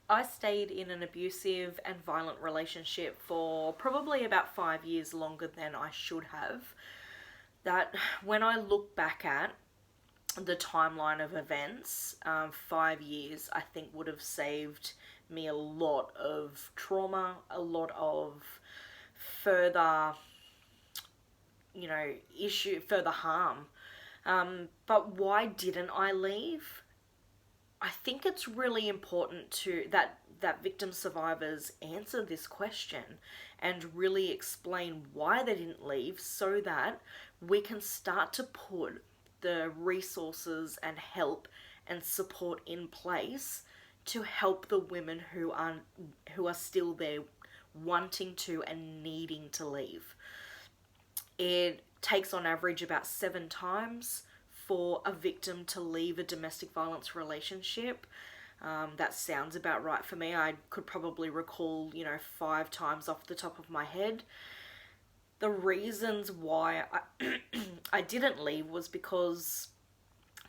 I stayed in an abusive and violent relationship for probably about 5 years longer than I should have. That, when I look back at the timeline of events, 5 years I think would have saved me a lot of trauma, a lot of further, further harm. But why didn't I leave? I think it's really important to that victim survivors answer this question and really explain why they didn't leave, so that we can start to put the resources and help and support in place to help the women who are still there, wanting to and needing to leave. It takes on average about 7 times for a victim to leave a domestic violence relationship. That sounds about right for me. I could probably recall, 5 times off the top of my head. The reasons why I didn't leave was because,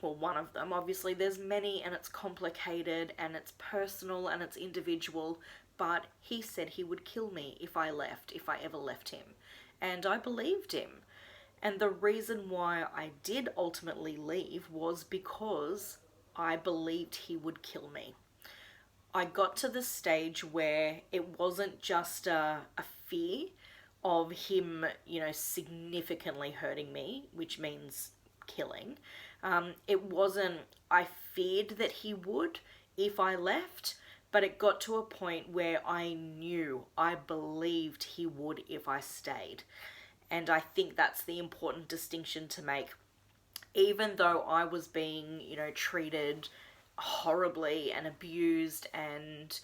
well, one of them, obviously, there's many and it's complicated and it's personal and it's individual, but he said he would kill me if I left, if I ever left him. And I believed him. And the reason why I did ultimately leave was because I believed he would kill me. I got to the stage where it wasn't just a fear of him, significantly hurting me, which means killing. It wasn't, I feared that he would if I left, but it got to a point where I believed he would if I stayed. And I think that's the important distinction to make. Even though I was being, treated horribly and abused and,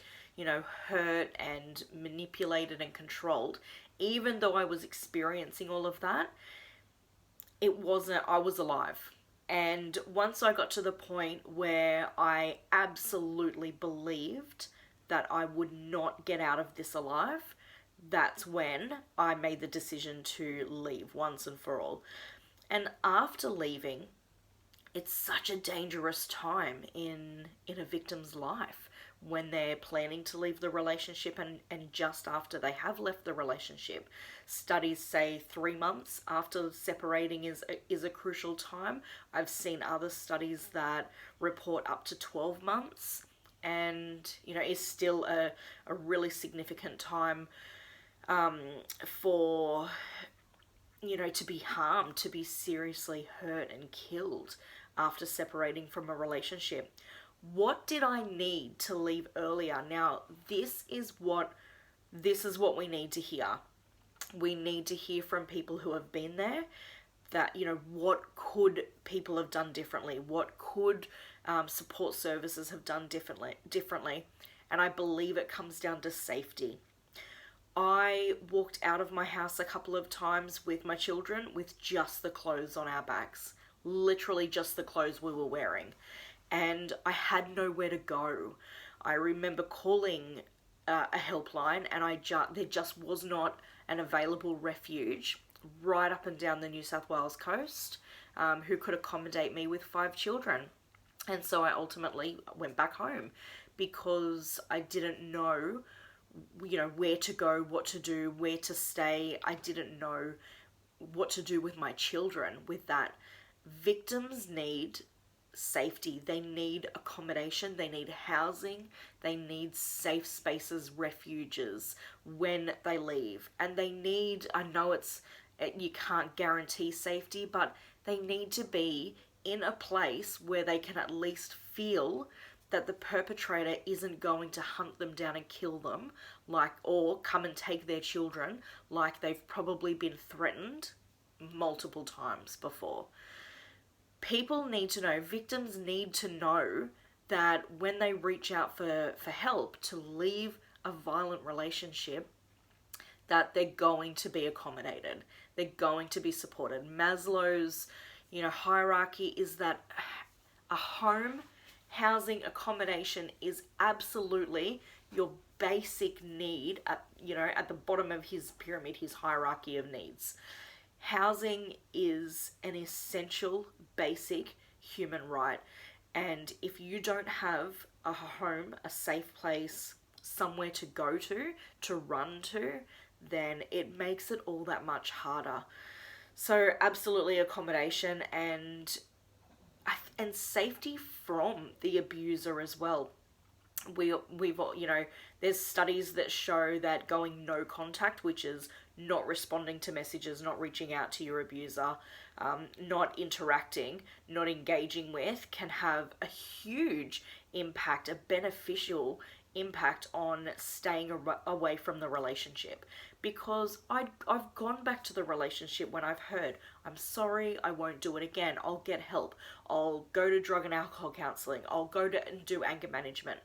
hurt and manipulated and controlled, even though I was experiencing all of that, I was alive. And once I got to the point where I absolutely believed that I would not get out of this alive, that's when I made the decision to leave once and for all. And after leaving, it's such a dangerous time in a victim's life when they're planning to leave the relationship, and just after they have left the relationship. Studies say 3 months after separating is a crucial time. I've seen other studies that report up to 12 months, and is still a really significant time for to be harmed, to be seriously hurt and killed after separating from a relationship. What did I need to leave earlier? Now, this is what we need to hear. We need to hear from people who have been there, that, what could people have done differently? What could support services have done differently? And I believe it comes down to safety. I walked out of my house a couple of times with my children with just the clothes on our backs. Literally just the clothes we were wearing. And I had nowhere to go. I remember calling a helpline, and there just was not an available refuge right up and down the New South Wales coast who could accommodate me with 5 children. And so I ultimately went back home because I didn't know where to go, what to do, where to stay. I didn't know what to do with my children with that. Victims need safety. They need accommodation. They need housing. They need safe spaces, refuges when they leave. And they need, I know you can't guarantee safety, but they need to be in a place where they can at least feel that the perpetrator isn't going to hunt them down and kill them, or come and take their children, like they've probably been threatened multiple times before. People need to know, victims need to know that when they reach out for help to leave a violent relationship, that they're going to be accommodated. They're going to be supported. Maslow's, hierarchy is that a home, housing, accommodation is absolutely your basic need at the bottom of his pyramid, his hierarchy of needs. Housing is an essential, basic human right. And if you don't have a home, a safe place, somewhere to go to run to, then it makes it all that much harder. So absolutely accommodation and safety from the abuser as well. We've there's studies that show that going no contact, which is not responding to messages, not reaching out to your abuser, not interacting, not engaging with, can have a huge impact, a beneficial impact on staying away from the relationship. Because I've gone back to the relationship when I've heard, I'm sorry, I won't do it again, I'll get help, I'll go to drug and alcohol counseling, I'll go to and do anger management.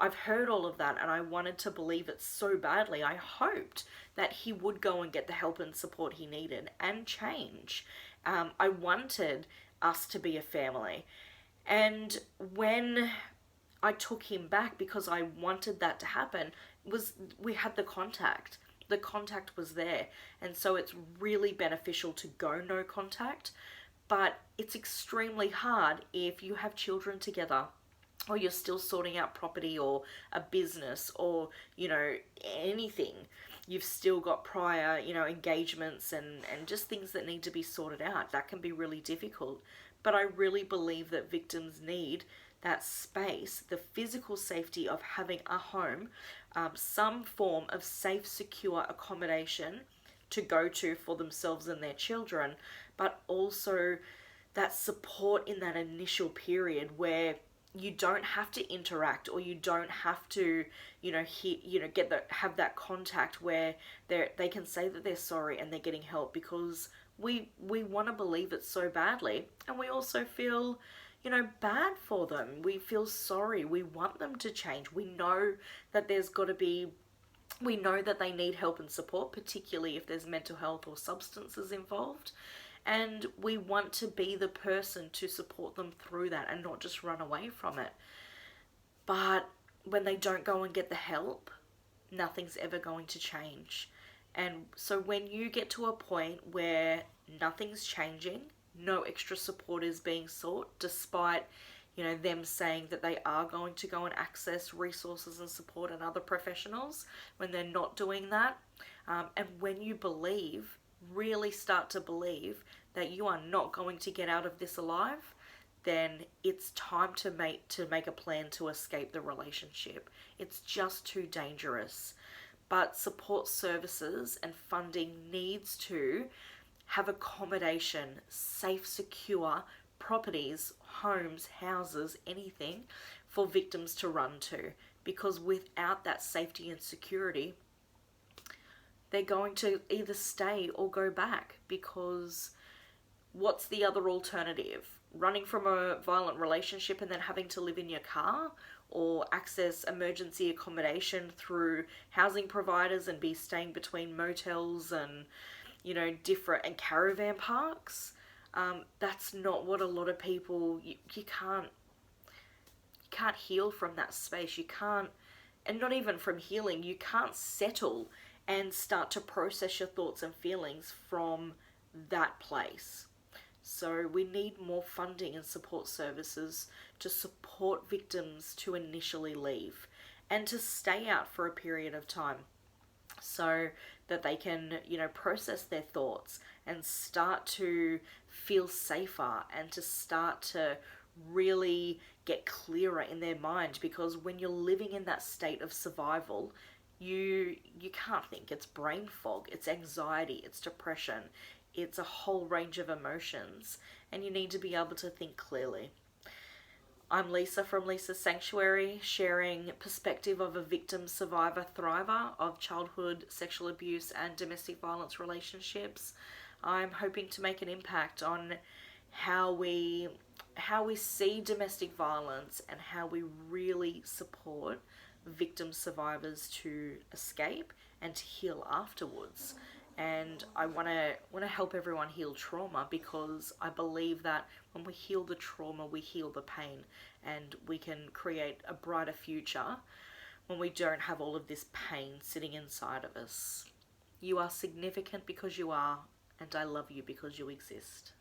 I've heard all of that and I wanted to believe it so badly. I hoped that he would go and get the help and support he needed and change. I wanted us to be a family. And when I took him back, because I wanted that to happen, was we had the contact. The contact was there. And so it's really beneficial to go no contact. But it's extremely hard if you have children together, or you're still sorting out property or a business, or anything. You've still got prior engagements and just things that need to be sorted out. That can be really difficult. But I really believe that victims need that space, the physical safety of having a home, some form of safe, secure accommodation to go to for themselves and their children, but also that support in that initial period where you don't have to interact, or you don't have to have that contact where they can say that they're sorry and they're getting help, because we want to believe it so badly, and we also feel bad for them. We feel sorry. We want them to change. We know that we know that they need help and support, particularly if there's mental health or substances involved. And we want to be the person to support them through that and not just run away from it. But when they don't go and get the help, nothing's ever going to change. And so when you get to a point where nothing's changing, no extra support is being sought, despite them saying that they are going to go and access resources and support and other professionals, when they're not doing that, and when you really start to believe that you are not going to get out of this alive, then it's time to make a plan to escape the relationship. It's just too dangerous. But support services and funding needs to have accommodation, safe, secure properties, homes, houses, anything for victims to run to. Because without that safety and security, they're going to either stay or go back, because what's the other alternative? Running from a violent relationship and then having to live in your car, or access emergency accommodation through housing providers and be staying between motels and different and caravan parks. That's not what a lot of people, you can't heal from that space. You can't, and not even from healing, you can't settle and start to process your thoughts and feelings from that place. So we need more funding and support services to support victims to initially leave and to stay out for a period of time, so that they can, process their thoughts and start to feel safer and to start to really get clearer in their mind. Because when you're living in that state of survival, you can't think. It's brain fog, it's anxiety, it's depression, it's a whole range of emotions, and you need to be able to think clearly. I'm Lisa from Lisa's Sanctuary, sharing perspective of a victim, survivor, thriver of childhood sexual abuse and domestic violence relationships. I'm hoping to make an impact on how we see domestic violence and how we really support victim survivors to escape and to heal afterwards. And I want to help everyone heal trauma, because I believe that when we heal the trauma, we heal the pain, and we can create a brighter future when we don't have all of this pain sitting inside of us. You are significant because you are, and I love you because you exist.